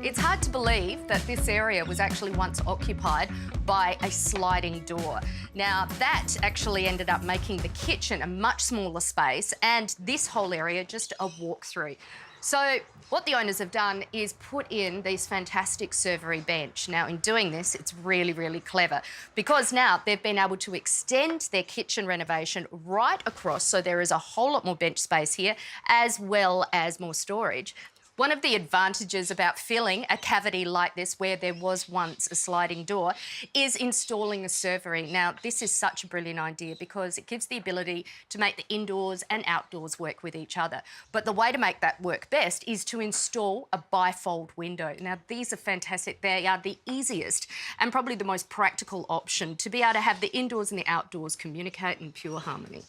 It's hard to believe that this area was actually once occupied by a sliding door. Now, that actually ended up making the kitchen a much smaller space and this whole area just a walk-through. So what the owners have done is put in these fantastic servery bench. Now, in doing this, it's really, really clever because now they've been able to extend their kitchen renovation right across, so there is a whole lot more bench space here, as well as more storage. One of the advantages about filling a cavity like this, where there was once a sliding door, is installing a servery. Now, this is such a brilliant idea because it gives the ability to make the indoors and outdoors work with each other. But the way to make that work best is to install a bifold window. Now, these are fantastic. They are the easiest and probably the most practical option to be able to have the indoors and the outdoors communicate in pure harmony.